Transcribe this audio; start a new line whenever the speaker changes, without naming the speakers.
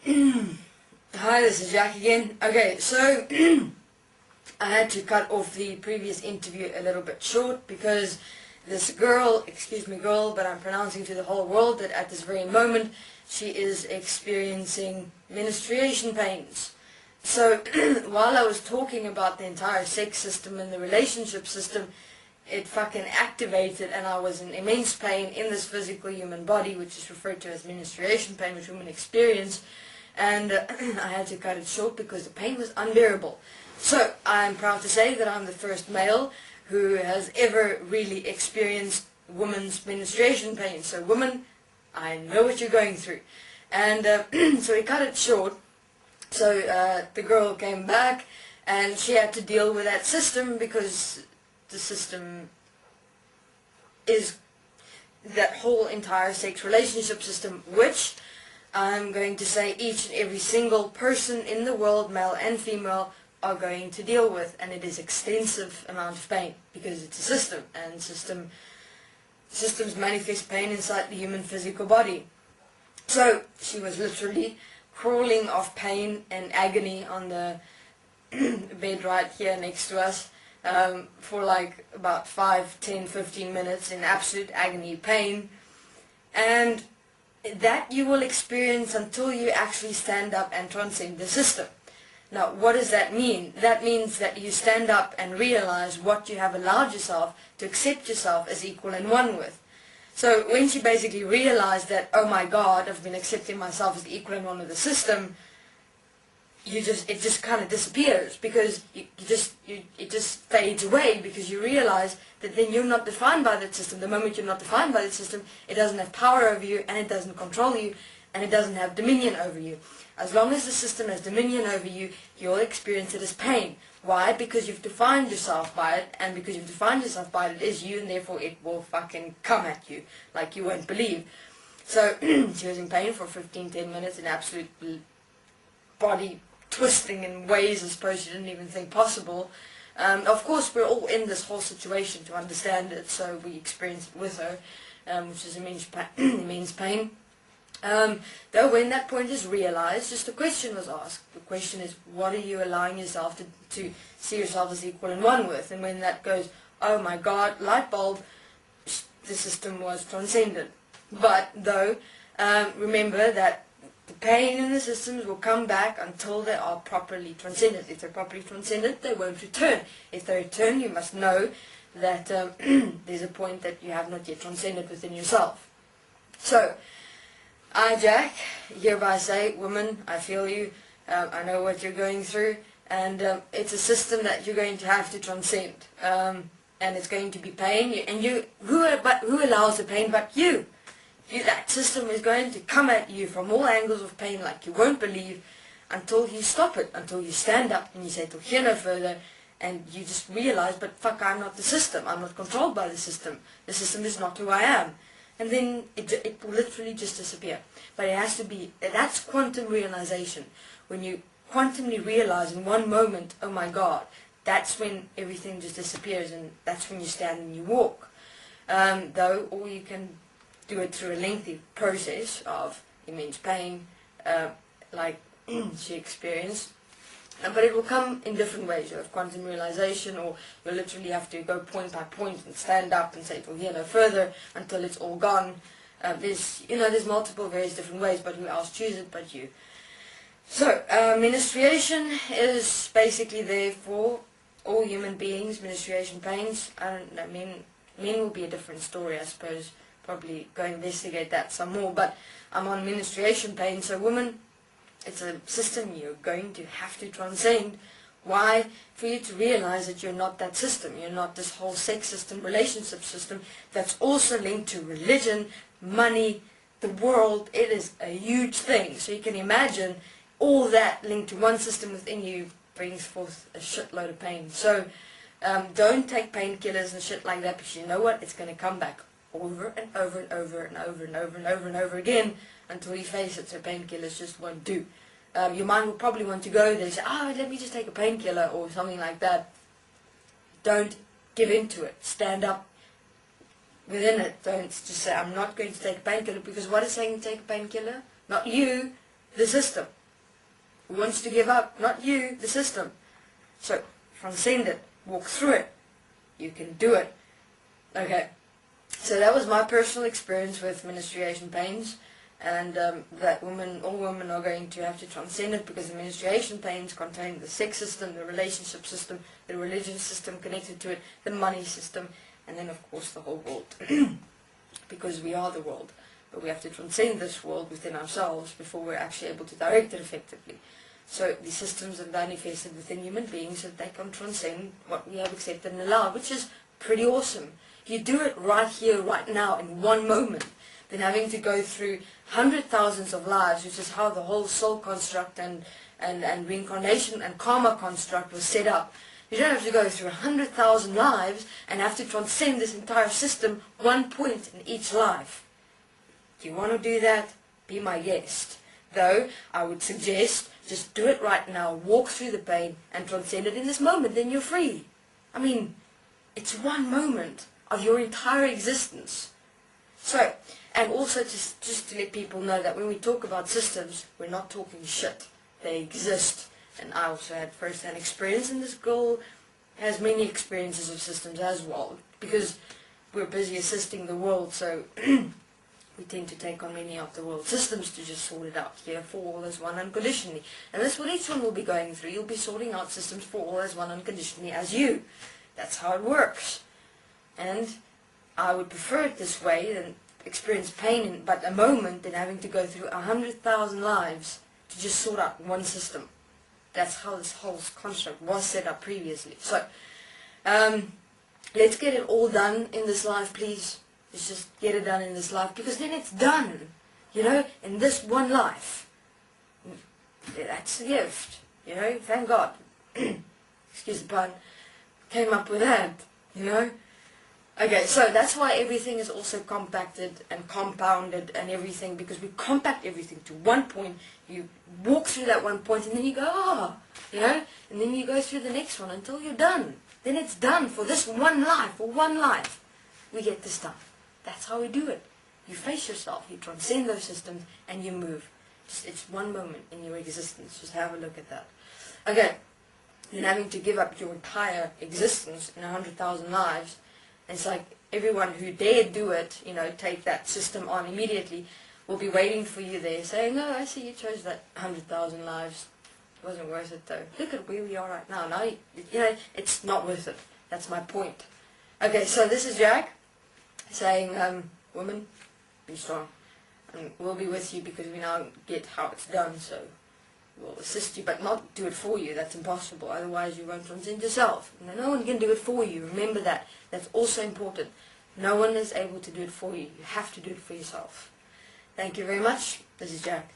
Hi, this is Jack again. Okay, so I had to cut off the previous interview a little bit short because this girl, excuse me girl, but I'm pronouncing to the whole world that at this very moment she is experiencing menstruation pains. So while I was talking about the entire sex system and the relationship system, it fucking activated and I was in immense pain in this physical human body, which is referred to as menstruation pain, which women experience. And I had to cut it short because the pain was unbearable. So I'm proud to say that I'm the first male who has ever really experienced women's menstruation pain. So women, I know what you're going through. And so we cut it short. So the girl came back and she had to deal with that system because the system is that whole entire sex relationship system, which I'm going to say each and every single person in the world, male and female, are going to deal with, and it is extensive amount of pain because it's a system, and systems manifest pain inside the human physical body. So she was literally crawling of pain and agony on the bed right here next to us for like about 5, 10, 15 minutes in absolute agony pain, and that you will experience until you actually stand up and transcend the system. Now, what does that mean? That means that you stand up and realize what you have allowed yourself to accept yourself as equal and one with. So when she basically realized that, oh my God, I've been accepting myself as equal and one with the system, it just kind of disappears because it just fades away because you realize that then you're not defined by that system. The moment you're not defined by the system, it doesn't have power over you and it doesn't control you and it doesn't have dominion over you. As long as the system has dominion over you, you'll experience it as pain. Why? Because you've defined yourself by it, and because you've defined yourself by it, it is you, and therefore it will fucking come at you like you won't believe. So she was in pain for 15, 10 minutes in absolute body twisting in ways I suppose you didn't even think possible. Of course, we're all in this whole situation to understand it, so we experienced it with her, which is immense pain. Though when that point is realized, just a question was asked. The question is, what are you allowing yourself to see yourself as equal and one with? And when that goes, oh my God, light bulb, the system was transcended. But though, remember that the pain in the systems will come back until they are properly transcended. If they're properly transcended, they won't return. If they return, you must know that there's a point that you have not yet transcended within yourself. So, I, Jack, hereby say, woman, I feel you, I know what you're going through, and it's a system that you're going to have to transcend, and it's going to be pain, and who allows the pain but you? That system is going to come at you from all angles of pain like you won't believe until you stop it, until you stand up and you say, to hear no further, and you just realize, but fuck, I'm not the system, I'm not controlled by the system is not who I am. And then it will literally just disappear. But it has to be, that's quantum realization. When you quantumly realize in one moment, oh my God, that's when everything just disappears, and that's when you stand and you walk. Though, or you can do it through a lengthy process of immense pain, like she experienced. But it will come in different ways. You have quantum realization, or you'll literally have to go point by point and stand up and say it will hear no further until it's all gone. There's multiple various different ways, but who else chooses it but you? So, menstruation is basically there for all human beings, menstruation pains. I don't know, men will be a different story, I suppose. Probably go investigate that some more, but I'm on menstruation pain, so women, it's a system you're going to have to transcend. Why? For you to realize that you're not that system. You're not this whole sex system, relationship system that's also linked to religion, money, the world. It is a huge thing. So you can imagine all that linked to one system within you brings forth a shitload of pain. So don't take painkillers and shit like that, because you know what? It's going to come back over and over and over and over and over and over and over again until you face it. So painkillers just won't do. Your mind will probably want to go there and say, let me just take a painkiller or something like that. Don't give in to it. Stand up within it. Don't just say, I'm not going to take a painkiller, because what is saying to take a painkiller? Not you, the system. Who wants to give up? Not you, the system. So, transcend it. Walk through it. You can do it. Okay. So that was my personal experience with menstruation pains. And that all women are going to have to transcend it, because the menstruation pains contain the sex system, the relationship system, the religious system connected to it, the money system, and then of course the whole world. Because we are the world. But we have to transcend this world within ourselves before we're actually able to direct it effectively. So the systems are manifested within human beings so that they can transcend what we have accepted and allowed, which is pretty awesome. You do it right here, right now, in one moment, than having to go through hundred thousands of lives, which is how the whole soul construct and reincarnation and karma construct was set up. You don't have to go through 100,000 lives and have to transcend this entire system one point in each life. Do you want to do that? Be my guest. Though, I would suggest just do it right now, walk through the pain and transcend it in this moment, then you're free. I mean, it's one moment of your entire existence. So, and also just to let people know that when we talk about systems, we're not talking shit. They exist. And I also had first-hand experience, and this girl has many experiences of systems as well, because we're busy assisting the world, so we tend to take on many of the world systems to just sort it out. Here for all as one unconditionally. And that's what each one will be going through. You'll be sorting out systems for all as one unconditionally as you. That's how it works. And I would prefer it this way than experience pain in but a moment than having to go through 100,000 lives to just sort out one system. That's how this whole construct was set up previously. So, let's get it all done in this life, please. Let's just get it done in this life, because then it's done. You know, in this one life. That's a gift. You know, thank God. Excuse the pun. Came up with that. You know. Okay, so that's why everything is also compacted and compounded and everything, because we compact everything to one point. You walk through that one point and then you go, you know, and then you go through the next one until you're done. Then it's done for this one life, for one life. We get this done. That's how we do it. You face yourself, you transcend those systems, and you move. It's one moment in your existence. Just have a look at that. Okay, then having to give up your entire existence in 100,000 lives. It's like everyone who dared do it, you know, take that system on immediately, will be waiting for you there saying, oh, I see you chose that 100,000 lives. It wasn't worth it though. Look at where we are right now. Now, you know, it's not worth it. That's my point. Okay, so this is Jack saying, woman, be strong. And we'll be with you because we now get how it's done, so we'll assist you, but not do it for you. That's impossible. Otherwise you won't transcend yourself. No one can do it for you. Remember that. That's also important. No one is able to do it for you. You have to do it for yourself. Thank you very much. This is Jack.